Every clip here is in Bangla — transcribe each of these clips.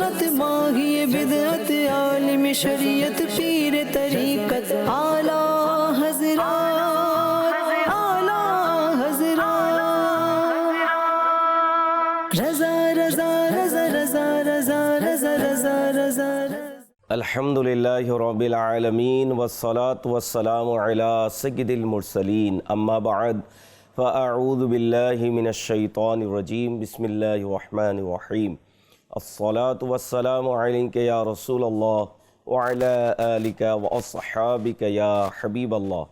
सनत माही बिदअत आलिम शरीयत पीर तरीकत आला हजरात रज़ा रज़ा रज़ा रज़ा रज़ा रज़ा रज़ा रज़ा अल्हम्दुलिल्लाहि रब्बिल आलमीन वस्सलातु वस्सलामु अला सय्यिदिल मुरसलीन अम्मा बअद फ़अऊज़ु बिल्लाहि मिनश शैतानिर रजीम बिस्मिल्लाहिर रहमानिर रहीम अस्सलातु वस्सलामु अलैका या रसूलल्लाह व अला आलिका व अस्हाबिका या हबीबल्लाह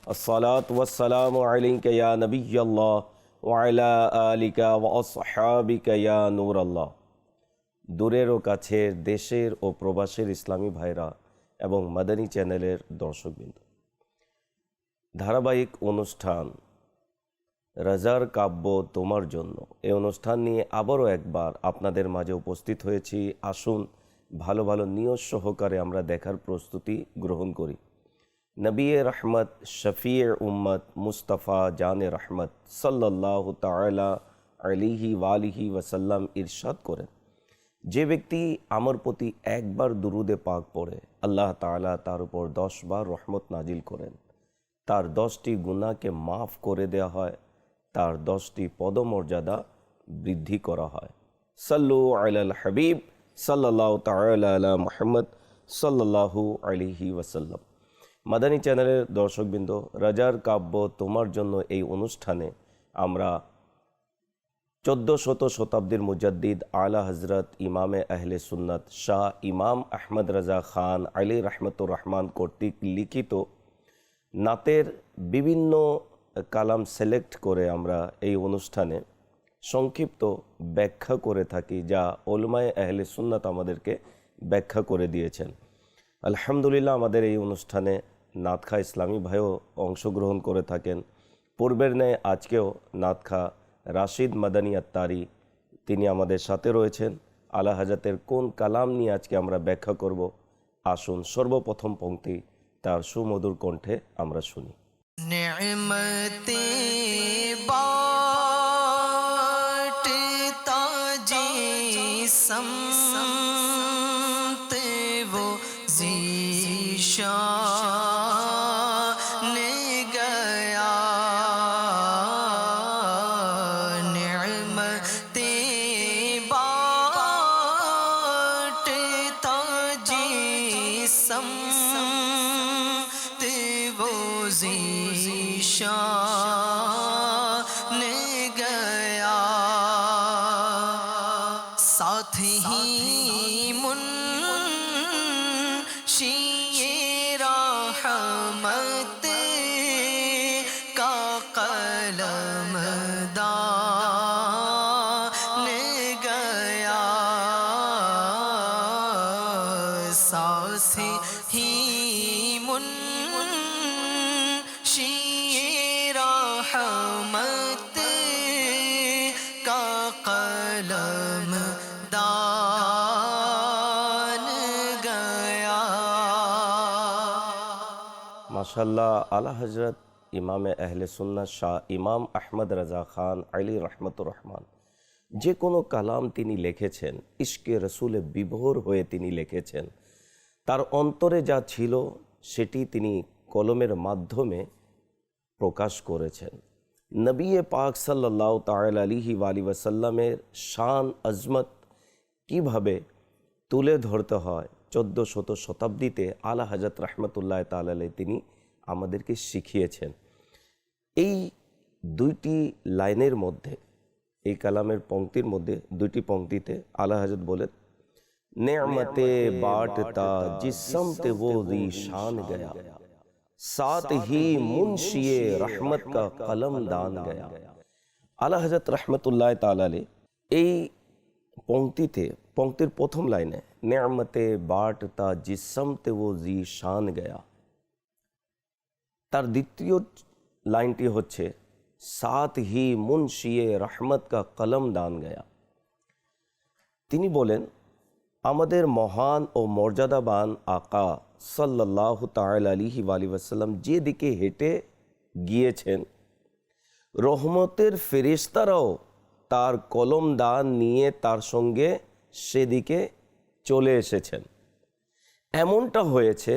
अस्सलातु वस्सलामु अलैका या नबिय्यल्लाह व अला आलिका व अस्हाबिका या नूरल्लाह। দূরের ও কাছের, দেশের ও প্রবাসের ইসলামী ভাইরা এবং মাদানী চ্যানেলের দর্শকবৃন্দ, ধারাবাহিক অনুষ্ঠান রাজার কাব্য তোমার জন্য এই অনুষ্ঠান নিয়ে আবারও একবার আপনাদের মাঝে উপস্থিত হয়েছি। আসুন ভালো ভালো নিয়ত সহকারে আমরা দেখার প্রস্তুতি গ্রহণ করি। নবিয়ে রহমত, শফিয়ে উম্মত, মুস্তাফা জানে রহমত সাল্লাল্লাহু তাআলা আলাইহি ওয়ালিহি ওয়াসাল্লাম ইরশাদ করেন, যে ব্যক্তি আমার প্রতি একবার দুরুদে পাক পড়ে আল্লাহ তাআলা তার উপর 10 বার রহমত নাজিল করেন, তার 10টি গুনাহকে মাফ করে দেওয়া হয়, তার 10টি পদমর্যাদা বৃদ্ধি করা হয়। সাল্লু আলাল হাবিব সাল্লাল্লাহু তাআলা আলা মুহাম্মদ সাল্লাল্লাহু আলাইহি ওয়াসাল্লাম। মাদানী চ্যানেলের দর্শকবৃন্দ, রাজার কাব্য তোমার জন্য এই অনুষ্ঠানে আমরা 1400 শতাব্দীর মুজাদ্দিদ আলা হজরত ইমামে আহলে সুন্নাত শাহ ইমাম আহমদ রাজা খান আলী রহমতুর রহমান কর্তৃক লিখিত নাতের বিভিন্ন কালাম সিলেক্ট করে আমরা এই অনুষ্ঠানে সংক্ষিপ্ত ব্যাখ্যা করে থাকি, যা উলামায়ে আহলে সুন্নাত আমাদেরকে ব্যাখ্যা করে দিয়েছেন। আলহামদুলিল্লাহ, আমাদের এই অনুষ্ঠানে নাতখা ইসলামী ভাইও অংশগ্রহণ করে থাকেন। পূর্বের ন্যায় আজকেও নাতখা রাশিদ মাদানী আত্তারি তিনি আমাদের সাথে রয়েছেন। আলা হাজাতের কোন কালাম নিয়ে আজকে আমরা ব্যাখ্যা করব, আসুন সর্বপ্রথম পংক্তি তার সুমধুর কণ্ঠে আমরা শুনি। नेमते बाँटता जिसम वो ज़ीशान गया, नेमते बाँटता जिसम वो ज़ीशान गया, साथ ही मुंशिए रहमत का कलम दान गया, साथ ही मुंशिए रहमत का कलम दान गया। মাশাআল্লাহ, আলা হজরত ইমামে আহলে সুন্নাত শাহ ইমাম আহমদ রাজা খান আলী রহমতুর রহমান যে কোনো কালাম তিনি লিখেছেন, ইশকে রসুলে বিভোর হয়ে তিনি লিখেছেন। তার অন্তরে যা ছিল সেটি তিনি কলমের মাধ্যমে প্রকাশ করেছেন। নবিয়ে পাক সাল্লাল্লাহু তাআলা আলাইহি ওয়াসাল্লামের শান আজমত কিভাবে তুলে ধরতে হয় 1400 শতাব্দীতে আলা হযরত রাহমাতুল্লাহ তাআলা আলাইহি তিনি আমাদেরকে শিখিয়েছেন। এই দুইটি লাইনের মধ্যে, এই কালামের পংক্তির মধ্যে দুইটি পংক্তিতে আলা হযরত বলেন, नेमते बांटता जिस समत वो ज़ीशान गया, साथ ही मुंशिए रहमत का कलम दान गया। আলা হযরত রাহমাতুল্লাহ তাআলা আলাইহি এই পংক্তিতে, পংক্তির প্রথম লাইনে নেমতে বাঁটতা জিস সমতে वो ज़ीशान गया, তার দ্বিতীয় লাইনটি হচ্ছে সাথ হি মুনশিয়ে রহমত কা কলম দান গয়া। তিনি বলেন, আমাদের মহান ও মর্যাদাবান আকা সাল্লাল্লাহু তাআলা আলাইহি ওয়াসাল্লাম যেদিকে হেঁটে গিয়েছেন, রহমতের ফেরেশতারাও তার কলম দান নিয়ে তার সঙ্গে সেদিকে চলে এসেছেন। এমনটা হয়েছে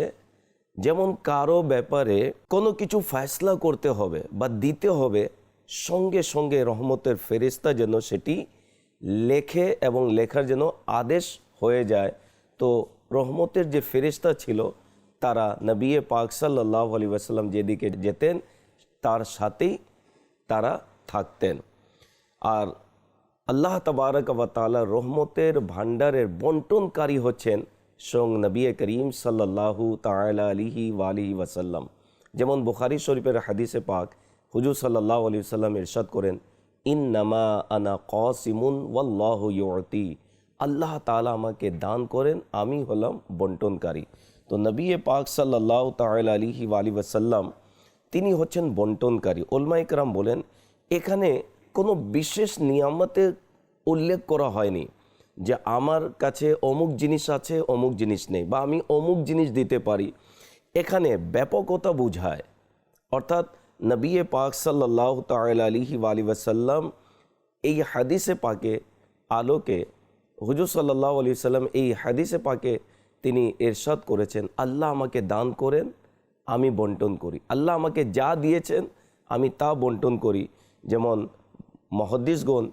যেমন কারো ব্যাপারে কোনো কিছু ফয়সলা করতে হবে বা দিতে হবে, সঙ্গে সঙ্গে রহমতের ফেরেশতা যেন সেটি লেখে এবং লেখার যেন আদেশ হয়ে যায়। তো রহমতের যে ফেরেশতা ছিল তারা নবী পাক সাল্লাল্লাহু আলাইহি ওয়াসাল্লাম যেদিকে যেতেন তার সাথেই তারা থাকতেন। আর আল্লাহ তাবারক ওয়া তাআলা রহমতের ভাণ্ডারের বন্টনকারী হচ্ছেন স্বয়ং নবী করিম সাল্লাল্লাহু তাআলা আলাইহি ওয়াসাল্লাম। যেমন বুখারী শরীফের হাদিসে পাক হুজুর সাল্লাল্লাহু আলাইহি ওয়াসাল্লাম ইরশাদ করেন, ইন্নামা আনা কাসিমুন ওয়াল্লাহু ইউতি, আল্লাহ তাআলা আমাকে দান করেন, আমি হলাম বন্টনকারী। তো নবী পাক সাল্লাল্লাহু তাআলা আলাইহি ওয়াসাল্লাম তিনি হচ্ছেন বন্টনকারী। উলামায়ে কেরাম বলেন এখানে কোনো বিশেষ নিয়ামতের উল্লেখ করা হয়নি যে আমার কাছে অমুক জিনিস আছে অমুক জিনিস নেই বা আমি অমুক জিনিস দিতে পারি। এখানে ব্যাপকতা বোঝায়, অর্থাৎ নবী পাক সাল্লাল্লাহু তাআলা আলাইহি ওয়াসাল্লাম এই হাদিসে পাকে আলোকে হুজুর সাল্লাল্লাহু আলাইহি সাল্লাম এই হাদিসে পাকে তিনি ইরশাদ করেছেন, আল্লাহ আমাকে দান করেন, আমি বন্টন করি। আল্লাহ আমাকে যা দিয়েছেন আমি তা বন্টন করি। যেমন মুহাদ্দিসগণ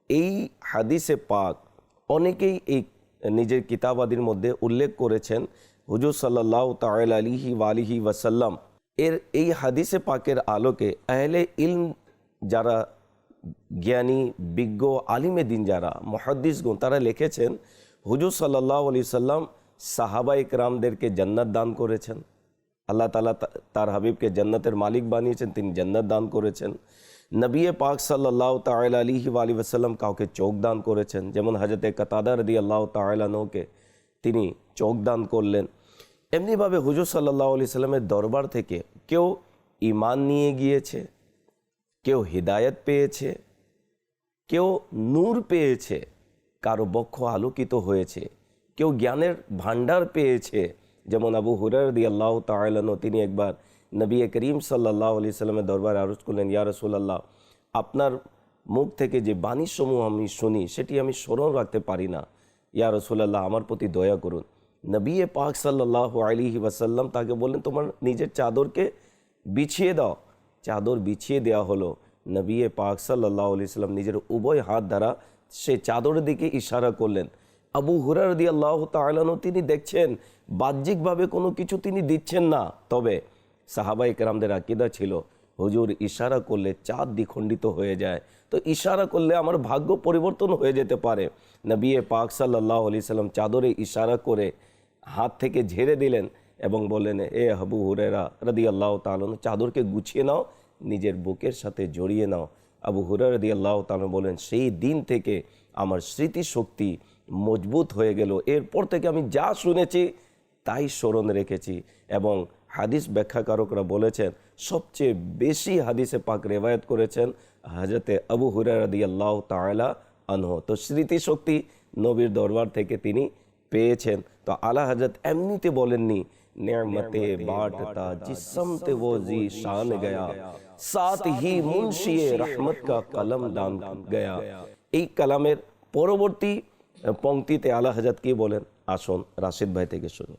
এই হাদিসে পাক অনেকেই এই নিজের কিতাবাদির মধ্যে উল্লেখ করেছেন হুজুর সাল্লাল্লাহু তাআলা আলাইহি ওয়াসাল্লাম এই হাদিসে পাকের আলোকে আহলে ইলম যারা জ্ঞানী বিজ্ঞ আলিমে দিন যারা মুহাদ্দিসগণ তারা লিখেছেন হুজুর সাল্লাল্লাহু আলাইহি সাল্লাম সাহাবায়ে কেরামদেরকে জান্নাত দান করেছেন। আল্লাহ তাআলা তার হাবিবকে জান্নাতের মালিক বানিয়েছেন, তিনি জান্নাত দান করেছেন। নবী পাক সাল্লাল্লাহু তাআলা আলাইহি ওয়াসাল্লাম কাউকে চোখ দান করেছেন, যেমন হযরতে কাতাদা রাদিয়াল্লাহু তাআলা আনহুকে তিনি চোখ দান করলেন। এমনিভাবে হুজুর সাল্লাল্লাহু আলাইহি সাল্লামের দরবার থেকে কেউ ঈমান নিয়ে গিয়েছে, কেউ হিদায়াত পেয়েছে, কেউ নূর পেয়েছে, কারো বক্ষ আলোকিত হয়েছে, কেউ জ্ঞানের ভাণ্ডার পেয়েছে। যেমন আবু হুরায়রা রাদিয়াল্লাহু তাআলা আনহু তিনি একবার নবী করিম সাল্লাল্লাহু আলাইহি সাল্লামের দরবারে আরজ করলেন, ইয়া রাসূলুল্লাহ, আপনার মুখ থেকে যে বাণীসমূহ আমি শুনি সেটি আমি স্মরণ রাখতে পারি না, ইয়া রাসূলুল্লাহ আমার প্রতি দয়া করুন। নবী পাক সাল্লাল্লাহু আলাইহি ওয়াসাল্লাম তাকে বললেন, তোমার নিজের চাদরকে বিছিয়ে দাও। চাদর বিছিয়ে দেওয়া হলো। নবী পাক সাল্লাল্লাহু আলাইহি সাল্লাম নিজের উভয় হাত দ্বারা সেই চাদরের দিকে ইশারা করলেন। আবু হুরায়রা রাদিয়াল্লাহু তাআলা আনহু তিনি দেখছেন বাহ্যিকভাবে কোনো কিছু তিনি দিচ্ছেন না, তবে সাহাবায়ে কেরামদের আকীদা ছিল হুজুর ইশারা করলে চাঁদ দ্বিখণ্ডিত হয়ে যায়, তো ইশারা করলে আমার ভাগ্য পরিবর্তন হয়ে যেতে পারে। নবী পাক সাল্লাল্লাহু আলাইহি সাল্লাম চাদরে ইশারা করে হাত থেকে ঝেড়ে দিলেন এবং বললেন, এ আবু হুরায়রা রাদিয়াল্লাহু তাআলা আনহু চাদরকে গুছিয়ে নাও, নিজের বুকের সাথে জড়িয়ে নাও। আবু হুরায়রা রাদিয়াল্লাহু তাআলা বলেন, সেই দিন থেকে আমার স্মৃতিশক্তি মজবুত হয়ে গেল, এরপর থেকে আমি যা শুনেছি তাই স্মরণ রেখেছি। এবং হাদিস ব্যাখ্যাকারকরা বলেছেন সবচেয়ে বেশি হাদিসে পাক রেওয়ায়ত করেছেন হযরতে আবু হুরায়রা রাদিয়াল্লাহু তাআলা আনহু। তো স্মৃতিশক্তি নবীর দরবার থেকে তিনি পেয়েছেন। তো আলা হযরত এমনিতে বলেননি, নেমতে বাঁটতা জিসমতে वो जी शान गया साथ ही मुंशी रहमत का कलम दान गया। এই কালামের পরবর্তী পংক্তিতে আলা হযরত কি বলেন, আসুন রাশিদ ভাই থেকে শুনি।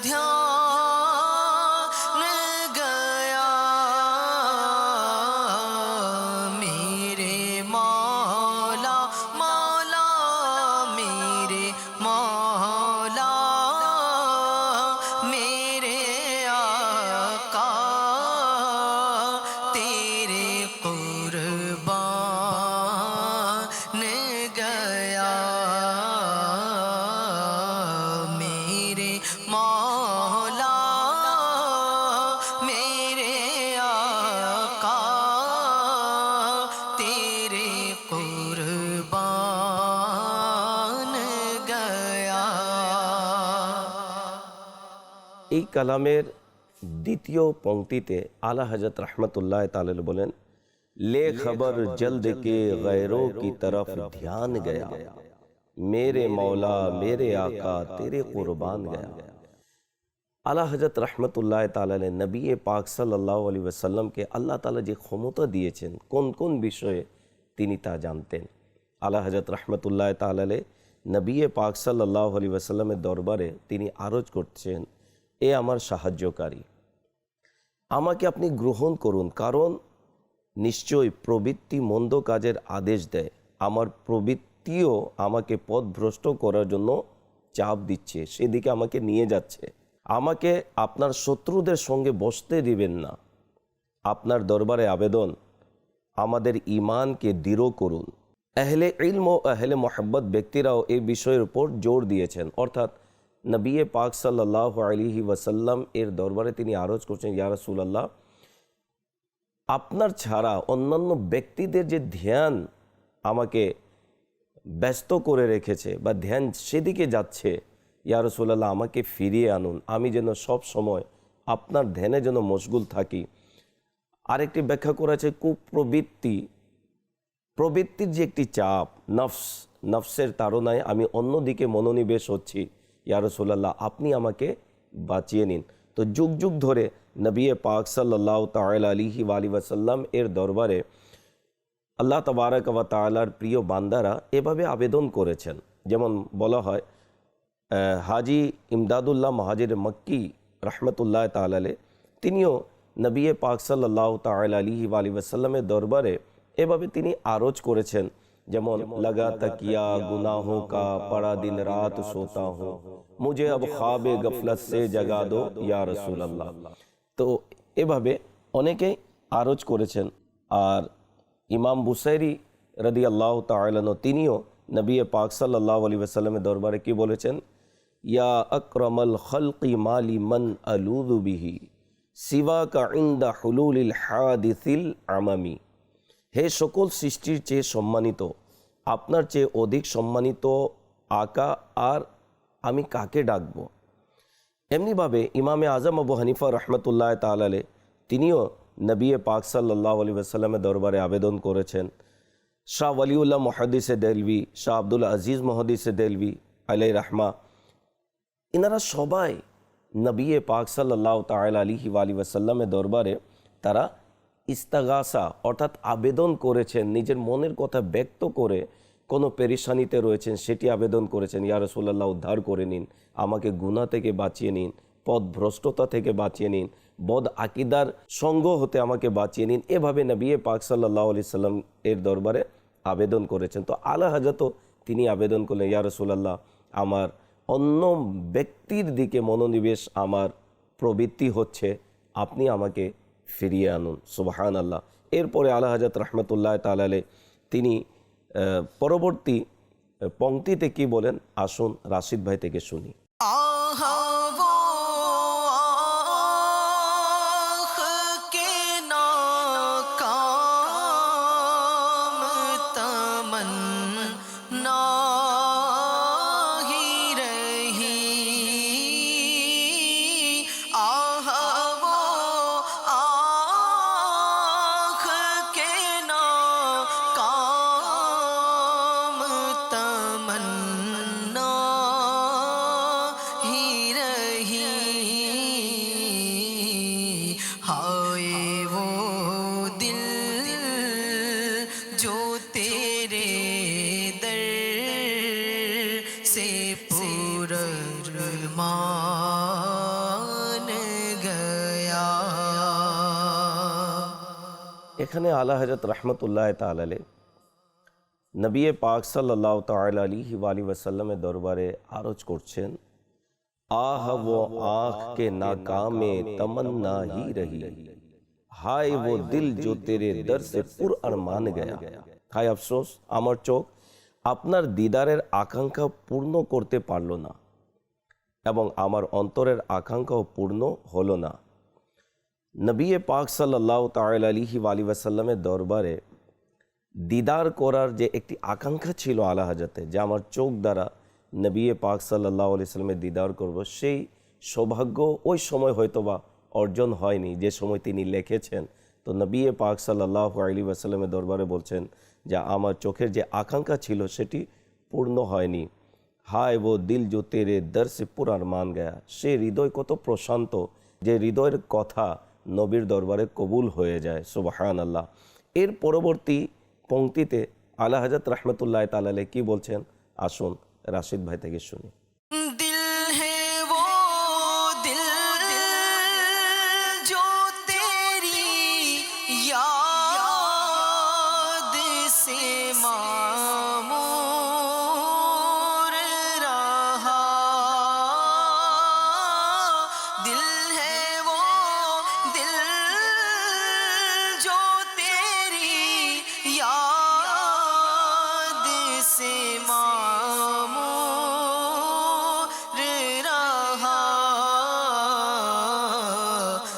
ध्यान এই কালামের দ্বিতীয় পংক্তিতে আলা হযরত রহমতুল্লাহ তাআলা বলেন, ले खबर जल्द के गैरों की तरफ ध्यान गया, मेरे मौला मेरे आका तेरे कुर्बान गया। আলা হযরত রহমতুল্লাহ তাআলা নবী পাক সাল্লাল্লাহু আলাইহি ওয়াসাল্লামকে আল্লাহ তাআলা যে ক্ষমতা দিয়েছেন কোন কোন বিষয়ে তিনি তা জানতেন। আলা হযরত রহমতুল্লাহ তাআলা নবী পাক সাল্লাল্লাহু আলাইহি ওয়াসাল্লামের দরবারে তিনি আরজ করছেন, এ আমার সাহায্যকারী, আমাকে আপনি গ্রহণ করুন, কারণ নিশ্চয়ই প্রবৃত্তি মন্দ কাজের আদেশ দেয়, আমার প্রবৃত্তিও আমাকে পথভ্রষ্ট করার জন্য চাপ দিচ্ছে, সেদিকে আমাকে নিয়ে যাচ্ছে। আমাকে আপনার শত্রুদের সঙ্গে বসতে দিবেন না। আপনার দরবারে আবেদন, আমাদের ঈমানকে দৃঢ় করুন। আহলে ইলম ও আহলে মোহাব্বত ব্যক্তিরাও এই বিষয়ের উপর জোর দিয়েছেন। অর্থাৎ নবী পাক সাল্লাল্লাহু আলাইহি ওয়াসাল্লাম এর দরবারে তিনি আরজ করছেন, ইয়া রাসূলুল্লাহ, আপনার ছাড়া অন্যান্য ব্যক্তিদের যে ধ্যান আমাকে ব্যস্ত করে রেখেছে বা ধ্যান সেদিকে যাচ্ছে, ইয়া রাসূলুল্লাহ আমাকে ফিরিয়ে আনুন, আমি যেন সব সময় আপনার ধ্যানে যেন মশগুল থাকি। আরেকটি ব্যাখ্যা করেছে কুপ্রবৃত্তি, প্রবৃত্তির যে একটি চাপ, নফসের তাড়নায় আমি অন্যদিকে মনোনিবেশ হচ্ছি, ইয়া রাসূলুল্লাহ আপনি আমাকে বাঁচিয়ে নিন। তো যুগ যুগ ধরে নবী পাক সাল্লাল্লাহু তাআলা আলাইহি ওয়াসাল্লাম এর দরবারে আল্লাহ তাবারক ওয়া তাআলার প্রিয় বান্দারা এভাবে আবেদন করেছেন। যেমন বলা হয়, হাজি ইমদাদুল্লাহ মহাজির মক্কি রহমতুল্লাহ তাআলা তিনিও নবী পাক সাল্লাল্লাহু তাআলা আলাইহি ওয়াসাল্লামের দরবারে এভাবে তিনি আরজ করেছেন, যেমন লগা তকিয়া গুনাহোं का पड़ा दिन रात सोता हूँ, मुझे अब ख्वाब गफलत से जगा दो या रसूल अल्लाह। তো এভাবে অনেকেই আরজ করেছেন। আর ইমাম বুসাইরি রাদিয়াল্লাহু তাআলা আনহু তিনিও নবী পাক সাল্লাল্লাহু আলাইহি ওয়াসাল্লামের দরবারে কি বলেছেন, ইয়া আকরামাল খালকি মালি মান আলুযু বিহি সিওয়াকা ইনদা হুলুলিল হাদিসিল আমামি। হে সকল সৃষ্টির চেয়ে সম্মানিত, আপনার চেয়ে অধিক সম্মানিত আকা, আর আমি কাকে ডাকব। এমনিভাবে ইমামে আজম আবু হানিফা রহমতুল্লাহ তাআলা তিনিও নবী পাক সাল্লাল্লাহু আলাইহি ওয়াসাল্লামের দরবারে আবেদন করেছেন। শাহ ওয়ালিউল্লাহ মুহাদ্দিসে দেলভি, শাহ আব্দুল আজিজ মুহাদ্দিসে দেলভি আলাইহি রাহমা, ইনারা সবাই নবী পাক সাল্লাল্লাহু তাআলা আলাইহি ওয়াসাল্লামের দরবারে তারা ইস্তাগাসা অর্থাৎ আবেদন করেছেন, নিজের মনের কথা ব্যক্ত করে কোনো পেরেশানিতে রয়েছেন সেটি আবেদন করেছেন, ইয়া রাসূলুল্লাহ উদ্ধার করে নিন, আমাকে গুনাহ থেকে বাঁচিয়ে নিন, পথভ্রষ্টতা থেকে বাঁচিয়ে নিন, বদ আকিদার সঙ্গ হতে আমাকে বাঁচিয়ে নিন। এভাবে নবী পাক সাল্লাল্লাহু আলাইহি সাল্লাম এর দরবারে আবেদন করেছেন। তো আলা হযরত তিনি আবেদন করলেন, ইয়া রাসূলুল্লাহ আমার অন্য ব্যক্তির দিকে মনোনিবেশ আমার প্রবৃত্তি হচ্ছে, আপনি আমাকে ফিরিয়ে আনুন। সুবহানাল্লাহ। এরপরে আলা হযরত রহমতুল্লাহ তাআলা তিনি পরবর্তী পংক্তিতে কি বলেন, আসুন রাশিদ ভাই থেকে শুনি। এখানে আলা হযরত রহমতুল্লাহ তাআলা নবী পাক সাল্লাল্লাহু তাআলা আলাইহি ওয়াসাল্লামের দরবারে আরজ করছেন, আহ वो आँख के नाकामे तमन्ना ही रही, हाय वो दिल जो तेरे दर से पुर अरमान गया। हाय अफसोस, আমার চোখ আপনার দিদারের আকাঙ্ক্ষা পূর্ণ করতে পারল না এবং আমার অন্তরের আকাঙ্ক্ষাও পূর্ণ হলো না। নবী পাক সাল্লাল্লাহু তাআলা আলাইহি ওয়াসাল্লামের দরবারে দিদার করার যে একটি আকাঙ্ক্ষা ছিল আলা হযরতে, যে আমার চোখ দ্বারা নবী পাক সাল্লাল্লাহু আলাইহি ওয়াসাল্লামের দিদার করব, সেই সৌভাগ্য ওই সময় হয়তোবা অর্জন হয়নি যে সময় তিনি লিখেছেন। তো নবী পাক সাল্লাল্লাহু আলাইহি ওয়াসাল্লামের দরবারে বলছেন যে আমার চোখের যে আকাঙ্ক্ষা ছিল সেটি পূর্ণ হয়নি। হায় ও দিল जो तेरे दर से पूरा मान गया, সে হৃদয় কত প্রশান্ত যে হৃদয়ের কথা নবীর দরবারে কবুল হয়ে যায়। সুবহানাল্লাহ। এর পরবর্তী পংক্তিতে আলা হযরত রাহমাতুল্লাহ তাআলা আলাইহি কি বলছেন, আসুন রাশিদ ভাই থেকে শুনি। दिल है वो दिल जो तेरी याद से मामूर रहा। दिल है वो दिल जो तेरी याद से मामूर रहा।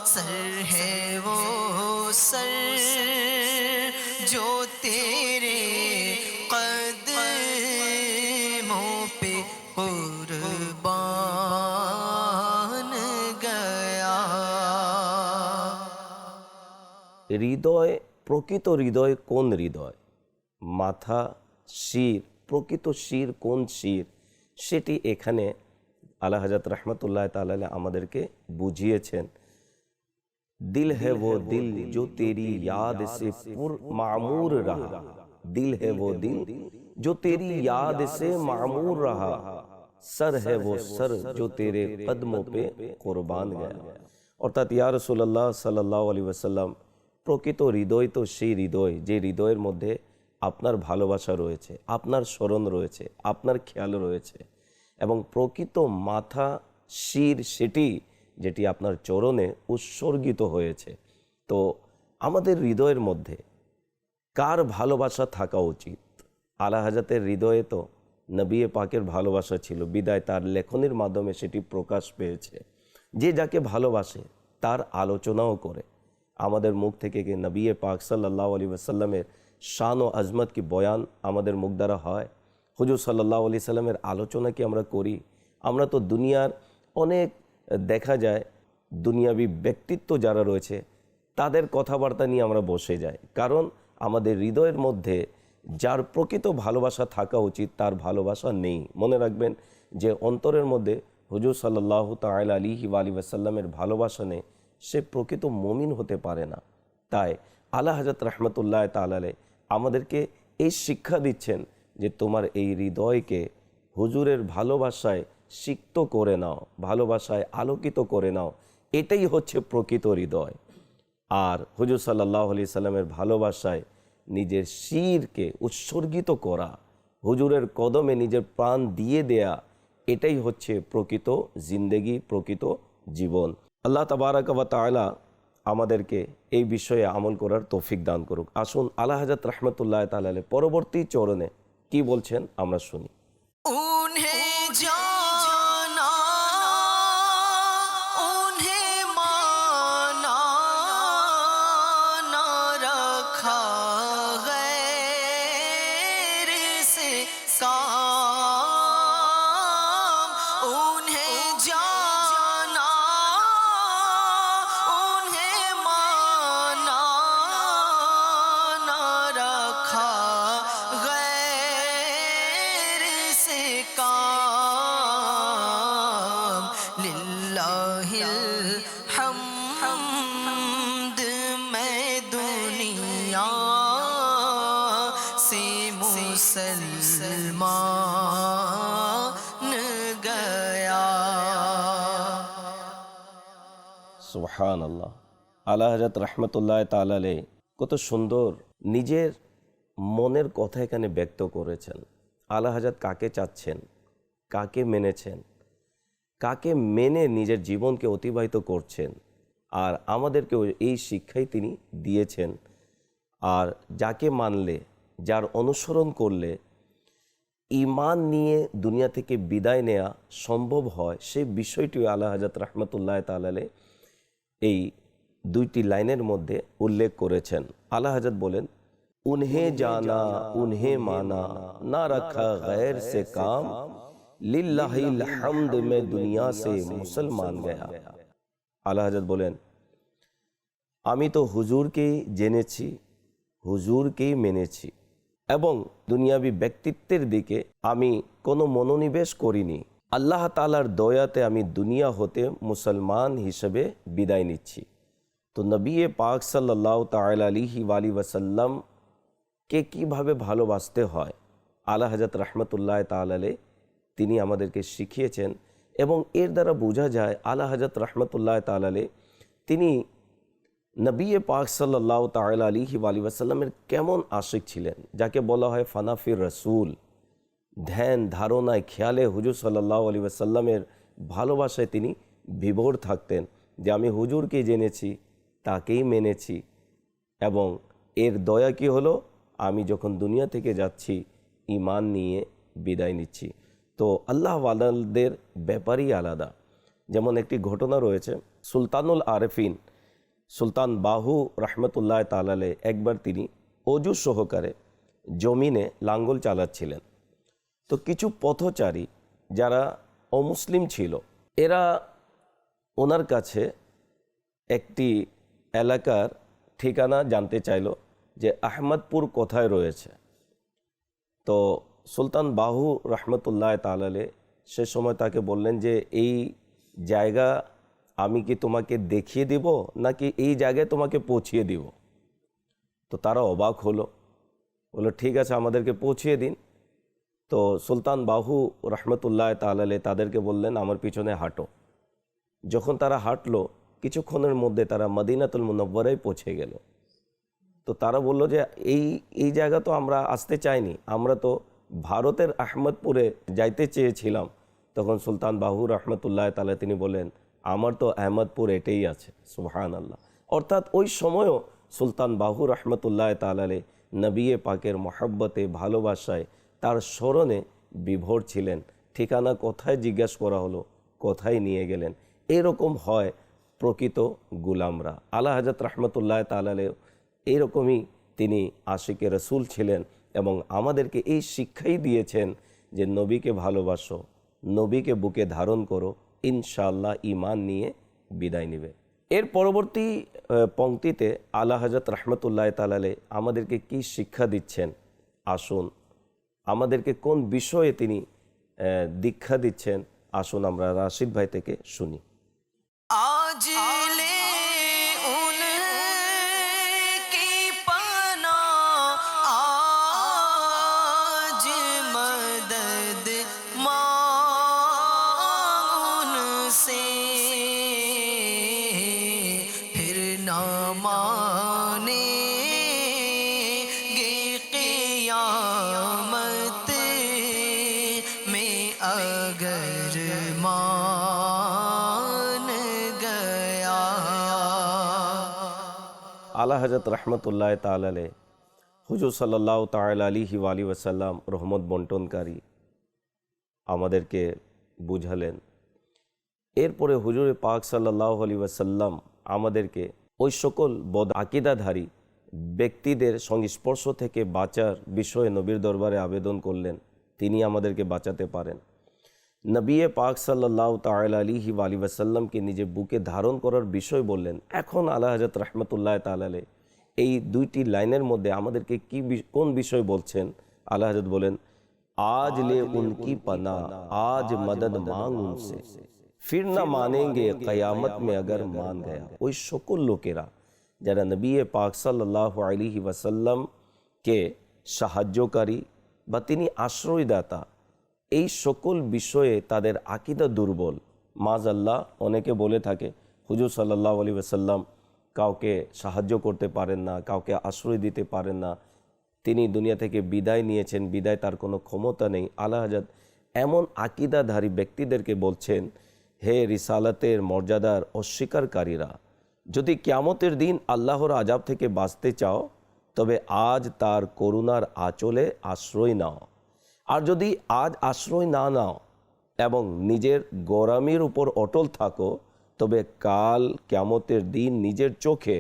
सर है वो सर जो तेरे कदमों पे कुर्बान गया। হৃদয়, প্রকৃত হৃদয় কোন হৃদয়, মাথা, শির, প্রকৃত শির কোন শির, সেটি এখানে আলা হযরত রাহমাতুল্লাহ তাআলা আলাইহি আমাদেরকে বুঝিয়েছেন। दिल है वो दिल जो तेरी याद से पुर मामूर रहा, दिल है वो दिल जो तेरी याद से मामूर रहा, सर है वो सर जो तेरे कदमों पे कुर्बान गया। অর্থাৎ ইয়া রাসূলুল্লাহ সাল্লাল্লাহু আলাইহি ওয়াসাল্লাম, প্রকৃত হৃদয় তো সেই হৃদয় যে হৃদয়ের মধ্যে আপনার ভালোবাসা রয়েছে, আপনার স্মরণ রয়েছে, আপনার খেয়াল রয়েছে, এবং প্রকৃত মাথা শির সেটি যেটি আপনার চরণে উৎসর্গিত হয়েছে। তো আমাদের হৃদয়ের মধ্যে কার ভালোবাসা থাকা উচিত? আলা হযরতের হৃদয়ে তো নবী পাকের ভালোবাসা ছিল, বিদায় তার লেখনীর মাধ্যমে সেটি প্রকাশ পেয়েছে। যে যাকে ভালোবাসে তার আলোচনাও করে। আমাদের মুখ থেকে কি নবী পাক সাল্লাল্লাহু আলাইহি ওয়াসাল্লামের শান ও আজমত কি বয়ান আমাদের মুখ দ্বারা হয়? হুজুর সাল্লাল্লাহু আলাইহি সাল্লামের আলোচনা কি আমরা করি? আমরা তো দুনিয়ার অনেক দেখা যায় দুনিয়াবি ব্যক্তিত্ব যারা রয়েছে তাদের কথাবার্তা নিয়ে আমরা বসে যাই, কারণ আমাদের হৃদয়ের মধ্যে যার প্রকৃত ভালোবাসা থাকা উচিত তার ভালোবাসা নেই। মনে রাখবেন যে অন্তরের মধ্যে হুজুর সাল্লাল্লাহু তাআলা আলাইহি ওয়াসাল্লামের ভালোবাসা নেই, সে প্রকৃত মুমিন হতে পারে না। তাই আলা হযরত রাহমাতুল্লাহ তাআলা আলাইহি আমাদেরকে এই শিক্ষা দিচ্ছেন যে তোমার এই হৃদয়কে হুজুরের ভালোবাসায় সিক্ত করে নাও, ভালোবাসায় আলোকিত করে নাও, এটাই হচ্ছে প্রকৃত হৃদয়। আর হুজুর সাল্লাল্লাহু আলাইহি সাল্লামের ভালোবাসায় নিজের শিরকে উৎসর্গিত করা, হুজুরের কদমে নিজের প্রাণ দিয়ে দেয়া, এটাই হচ্ছে প্রকৃত জিন্দেগি, প্রকৃত জীবন। আল্লাহ তাবারাক ওয়া তাআলা আমাদেরকে এই বিষয়ে আমল করার তৌফিক দান করুক। আসুন আলা হযরত রাহমাতুল্লাহ তাআলা আলাইহি পরবর্তী চরণে কি বলছেন আমরা শুনি। उन्हें जाना उन्हें माना ना रखा गैर से काम। उन्हें जाना उन्हें माना ना रखा गैर से काम। लिल्लाहिल हम्द मैं दुनिया से मुसलमान गया। সুবহানাল্লাহ। আলা হযরত রাহমাতুল্লাহ তাআলা আলাইহি কত সুন্দর নিজের মনের কথা এখানে ব্যক্ত করেছেন। আলা হযরত কাকে চাচ্ছেন, কাকে মেনেছেন, কাকে মেনে নিজের জীবনকে অতিবাহিত করছেন, আর আমাদেরকেও এই শিক্ষাই তিনি দিয়েছেন। আর যাকে মানলে, যার অনুসরণ করলে ঈমান নিয়ে দুনিয়া থেকে বিদায় নেওয়া সম্ভব হয়, সেই বিষয়টিও আলা হযরত রাহমাতুল্লাহ তাআলা আলাইহি এই দুইটি লাইনের মধ্যে উল্লেখ করেছেন। আলা হযরত বলেন, उन्हें जाना उन्हें माना ना रखा गैर से काम, লিল্লাহিল হামদ मैं दुनिया से मुसलमान गया। আলা হযরত বলেন, আমি তো হুজুরকেই জেনেছি, হুজুরকেই মেনেছি এবং দুনিয়াবি ব্যক্তিত্বের দিকে আমি কোনো মনোনিবেশ করিনি। আল্লাহ তাআলার দয়াতে আমি দুনিয়া হতে মুসলমান হিসেবে বিদায় নিচ্ছি। তো নবী পাক সাল্লাল্লাহু তাআলা আলাইহি ওয়াসাল্লাম কে কীভাবে ভালোবাসতে হয় আলা হযরত রহমতুল্লাহ তাআলা আলাইহি তিনি আমাদেরকে শিখিয়েছেন এবং এর দ্বারা বোঝা যায় আলা হযরত রহমতুল্লাহ তাআলা আলাইহি তিনি নবী পাক সাল্লাল্লাহু তাআলা আলাইহি ওয়াসাল্লামের কেমন আশিক ছিলেন, যাকে বলা হয় ফানাফির রসুল। ধ্যান ধারণায় খেয়ালে হুজুর সাল্লাল্লাহু আলাইহি ওয়াসাল্লামের ভালোবাসায় তিনি বিভোর থাকতেন যে আমি হুজুরকে জেনেছি, তাকেই মেনেছি এবং এর দয়া কি হলো, আমি যখন দুনিয়া থেকে যাচ্ছি ঈমান নিয়ে বিদায় নিচ্ছি। তো আল্লাহ ওয়ালাদের ব্যাপারই আলাদা। যেমন একটি ঘটনা রয়েছে, সুলতানুল আরেফিন সুলতান বাহু রহমতুল্লাহ তাআলা আলাইহি একবার তিনি অজু সহকারে জমিনে লাঙ্গল চালাচ্ছিলেন। তো কিছু পথচারী যারা অমুসলিম ছিল এরা ওনার কাছে একটি এলাকার ঠিকানা জানতে চাইল যে আহমদপুর কোথায় রয়েছে। তো সুলতান বাহু রহমতুল্লাহ তাআলা আলাইহি সে সময় তাকে বললেন যে এই জায়গা আমি কি তোমাকে দেখিয়ে দিব নাকি এই জায়গায় তোমাকে পৌঁছিয়ে দিব। তো তারা অবাক হলো, বললো ঠিক আছে আমাদেরকে পৌঁছিয়ে দিন। তো সুলতান বাহু রহমতুল্লাহ তাআলা আলাইহি তাদেরকে বললেন আমার পিছনে হাঁটো। যখন তারা হাঁটলো কিছুক্ষণের মধ্যে তারা মদিনাতুল মুনাওয়ারায় পৌঁছে গেল। তো তারা বলল যে এই জায়গা তো আমরা আসতে চাইনি, আমরা তো ভারতের আহমদপুরে যাইতে চেয়েছিলাম। তখন সুলতান বাহু রহমতুল্লাহ তাআলা তিনি বলেন আমার তো আহমদপুর এটাই আছে, সুবহানাল্লাহ। অর্থাৎ ওই সময়ও সুলতান বাহু রহমতুল্লাহ তাআলা আলাইহি নবী পাকের মহব্বতে ভালোবাসায় তার স্মরণে বিভোর ছিলেন। ঠিকানা কোথায় জিজ্ঞাসা করা হলো, কোথায় নিয়ে গেলেন। এরকম হয় প্রকৃত গুলামরা। আলা হযরত রহমতুল্লাহ তাআলা আলাইহি এইরকমই তিনি আশিকে রসুল ছিলেন এবং আমাদেরকে এই শিক্ষাই দিয়েছেন যে নবীকে ভালোবাসো, নবীকে বুকে ধারণ করো, ইনশাআল্লাহ ঈমান নিয়ে বিদায় নেবে। এর পরবর্তী পংক্তিতে আলা হযরত রহমতুল্লাহ তাআলা আলাইহি আমাদেরকে কি শিক্ষা দিচ্ছেন, আসুন আমাদেরকে কোন বিষয়ে তিনি দীক্ষা দিচ্ছেন, আসুন আমরা রাশিদ ভাই থেকে শুনি। आज ले उनकी पना, आज मदद मांग उनसे, फिर ना मानेंगे क़ियामत में अगर मान गया। আলা হযরত রহমতুল্লাহ তাআলা আলাইহি হুজুর সাল্লাল্লাহু তাআলা আলাইহি ওয়াসাল্লাম রহমত বন্টনকারী আমাদেরকে বুঝালেন। এরপরে হুজুর পাক সাল্লাল্লাহু আলাইহি ওয়াসাল্লাম আমাদেরকে ওই সকল বদ আকীদাধারী ব্যক্তিদের সংস্পর্শ থেকে বাঁচার বিষয়ে নবীর দরবারে আবেদন করলেন, তিনি আমাদেরকে বাঁচাতে পারেন। নবী পাক সাল্লাল্লাহু তাআলা আলাইহি ওয়াসাল্লামকে নিজে বুকে ধারণ করার বিষয় বললেন। এখন আলা হযরত রহমতুল্লাহ তাআলা আলাইহি এই দুইটি লাইনের মধ্যে আমাদেরকে কোন বিষয় বলছেন? আলা হযরত বলেন আজ লে উনকি পানা, আজ মদদ মাंग उनसे, फिर ना मानेंगे क़यामत में अगर मान गया। ওই সকল লোকেরা যারা নবী পাক সাল্লাল্লাহু আলাইহি ওয়াসাল্লামকে সাহায্যকারী বা তিনি আশ্রয়দাতা, এই সকল বিষয়ে তাদের আকীদা দুর্বল। মাযাল্লাহ অনেকে বলে থাকে হুজুর সাল্লাল্লাহু আলাইহি ওয়াসাল্লাম কাউকে সাহায্য করতে পারেন না, কাউকে আশ্রয় দিতে পারেন না, তিনি দুনিয়া থেকে বিদায় নিয়েছেন, বিদায় তার কোনো ক্ষমতা নেই। আলা হযরত এমন আকীদাধারী ব্যক্তিদেরকে বলছেন, হে রিসালাতের মর্যাদার অস্বীকারীরা, যদি কিয়ামতের দিন আল্লাহর আযাব থেকে বাঁচতে চাও তবে আজ তার করুণার আঁচলে আশ্রয় নাও। আর যদি আজ আশ্রয় না নাও এবং নিজের গোরামির উপর অটল থাকো তবে কাল কিয়ামতের দিন নিজের চোখে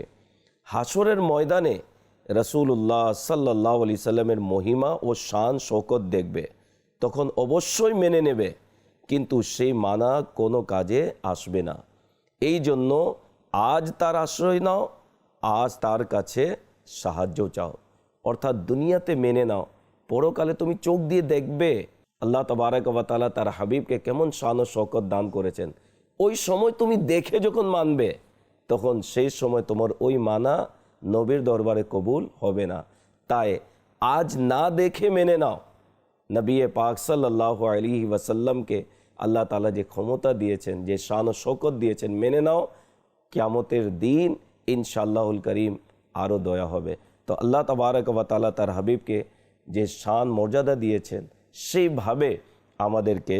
হাসরের ময়দানে রাসূলুল্লাহ সাল্লাল্লাহু আলাইহি সাল্লামের মহিমা ও শান শৌকত দেখবে, তখন অবশ্যই মেনে নেবে কিন্তু সেই মানা কোনো কাজে আসবে না। এই জন্য আজ তার আশ্রয় নাও, আজ তার কাছে সাহায্য চাও, অর্থাৎ দুনিয়াতে মেনে নাও, পরকালে তুমি চোখ দিয়ে দেখবে আল্লাহ তাবারক ওয়া তাআলা তার হাবিবকে কেমন শান ও শওকত দান করেছেন। ওই সময় তুমি দেখে যখন মানবে, তখন সেই সময় তোমার ওই মানা নবীর দরবারে কবুল হবে না। তাই আজ না দেখে মেনে নাও। নবী পাক সাল্লাল্লাহু আলাইহি ওয়াসাল্লামকে আল্লাহ তাআলা যে ক্ষমতা দিয়েছেন, যে শান ও শওকত দিয়েছেন, মেনে নাও। কিয়ামতের দিন ইনশাআল্লাহুল করিম আরও দয়া হবে। তো আল্লাহ তাবারক ওয়া তাআলা তার হাবিবকে যে শান মর্যাদা দিয়েছেন, সেইভাবে আমাদেরকে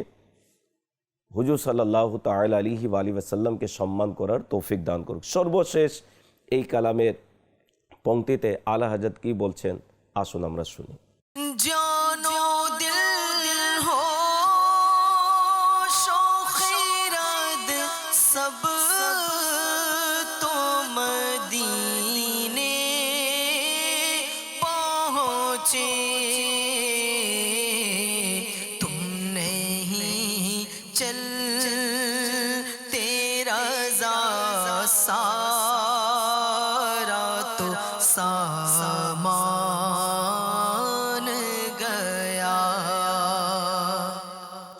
হুজুর সাল্লাল্লাহু তাআলা আলাইহি ওয়াসাল্লামকে সম্মান করার তৌফিক দান করুক। সর্বশেষ এই কালামের পংক্তিতে আলা হযরত কি বলছেন, আসুন আমরা শুনি। জানো দিল हो शौखिरद सब तो मदीने पहुँचे, तुम नहीं चल तेरा सारा तो सामान गया।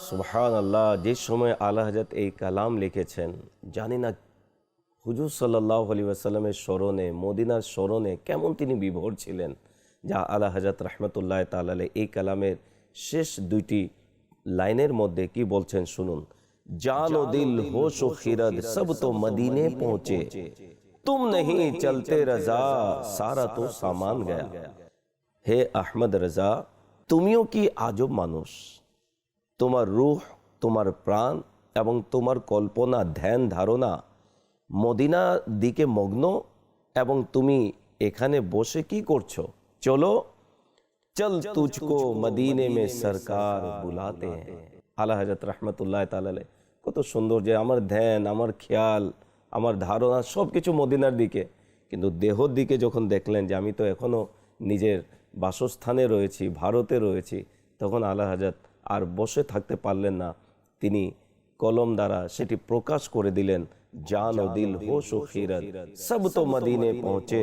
সুবহানাল্লাহ। যে সময় আলা হযরত এই কালাম লিখেছেন, জানি না হুজুর সাল্লাল্লাহু আলাইহি ওয়াসাল্লামের স্মরণে, মদিনার স্মরণে কেমন তিনি বিভোর ছিলেন। যা আলা হযরত রাহমাতুল্লাহ তাআলা আলাইহি এই কালামের শেষ দুইটি লাইনের মধ্যে কি বলছেন শুনুন। জান ও দিল হোশ ও খিরদ সব তো মদিনে পৌঁছে, তুম नहीं चलते रजा सारा तो सामान गया। হে আহমদ রাজা, তুমিও কি আজব মানুষ। তোমার রূহ, তোমার প্রাণ এবং তোমার কল্পনা, ধ্যান, ধারণা মদিনা দিকে মগ্ন, এবং তুমি এখানে বসে কি করছো? চলো, চল তুঝকো মদিনে মে সরকার বুলাতে हैं। আলা হযরত রাহমাতুল্লাহ তাআলা আলাইহি কত সুন্দর, যে আমার ধ্যান, আমার খেয়াল, আমার ধারণা সব কিছু মদিনার দিকে, কিন্তু দেহর দিকে যখন দেখলেন যে আমি তো এখনও নিজের বাসস্থানে রয়েছি, ভারতে রয়েছি, তখন আলা হযরত আর বসে থাকতে পারলেন না। তিনি কলম দ্বারা সেটি প্রকাশ করে দিলেন, জান ও দিল হোশ ও খিরত সব তো মদিনে পৌঁছে,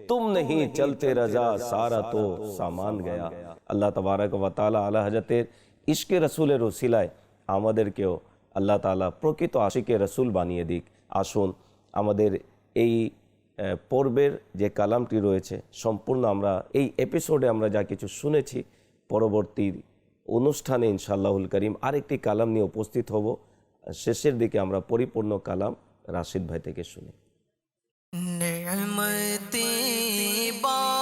তুম नहीं চলতে রাজা সারা তো সামান গয়া। আল্লাহ তাবারক ওয়া তাআলা আলা হযরতের ইশকে রসুলের ওসিলায় আমাদেরকেও আল্লাহ তাআলা প্রকৃত আশিকে রসুল বানিয়ে দিক। আসুন আমাদের এই পর্বের যে কালামটি রয়েছে, সম্পূর্ণ আমরা এই এপিসোডে আমরা যা কিছু শুনেছি, পরবর্তী অনুষ্ঠানে ইনশাআল্লাহুল করিম আরেকটি কালাম নিয়ে উপস্থিত হব। শেষের দিকে আমরা পরিপূর্ণ কালাম রাশিদ ভাই থেকে শুনি। नेमते बाँटता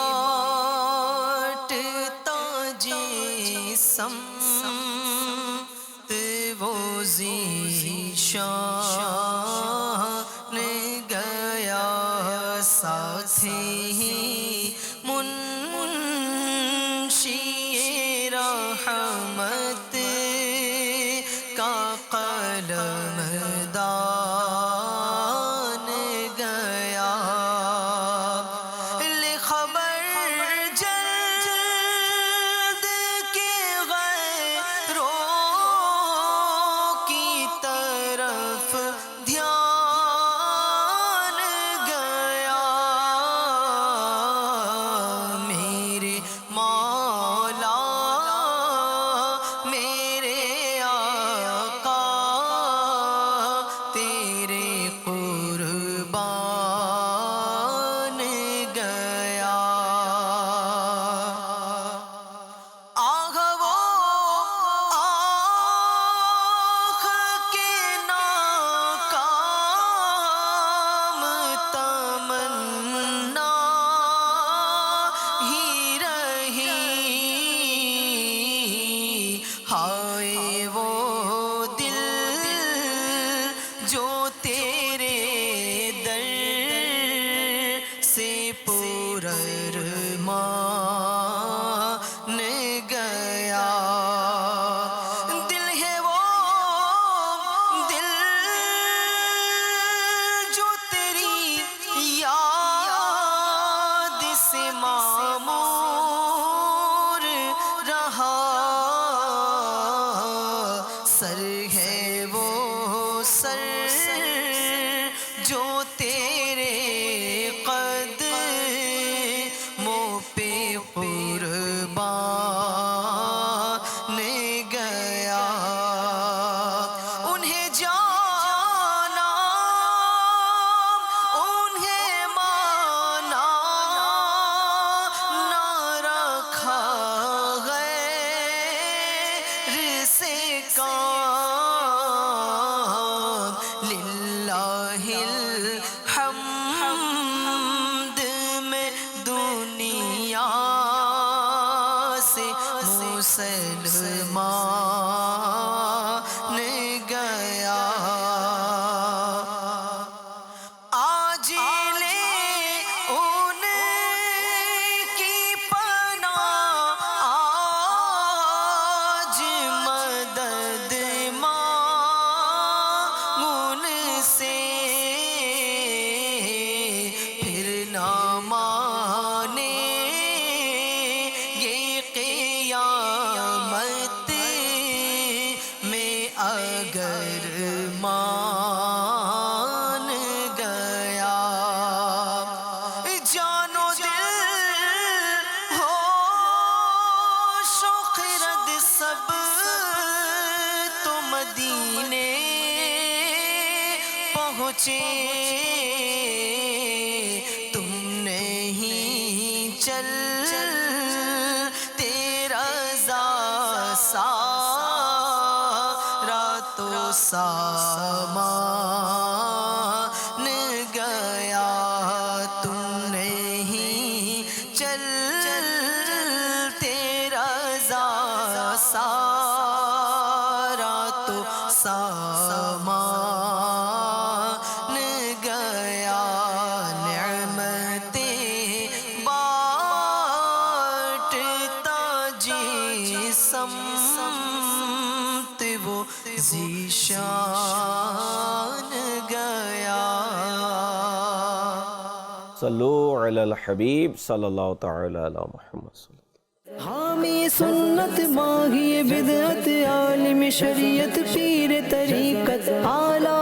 जिसम वो ज़ीशान गया, साथी मुंशी रहमत का कलमदान गया। ले खबर जल्द के गैरों की तरफ ध्यान गया। लिल्लाहिल हम्द में दुनिया से मुसलमान गया। आज ले उनकी पनाह, आज मदद मांग उनसे, फिर ना माने ये क़ियामत में अगर मान गया। जानो दिल हो शुक्रद सब तो मदीने पहुँचे, तुम नहीं चल तेरा सारा तो सामान गया। तुम नहीं चल तेरा सारा तो सामान गया। नेमतें बांटता जिसम वो ज़ीशान गया। सल्लु अलल हबीब सल्लल्लाहु तआला अला मुहम्मद। हामी सुन्नत माही बिदअत आलिम शरीयत पीर तरीकत आला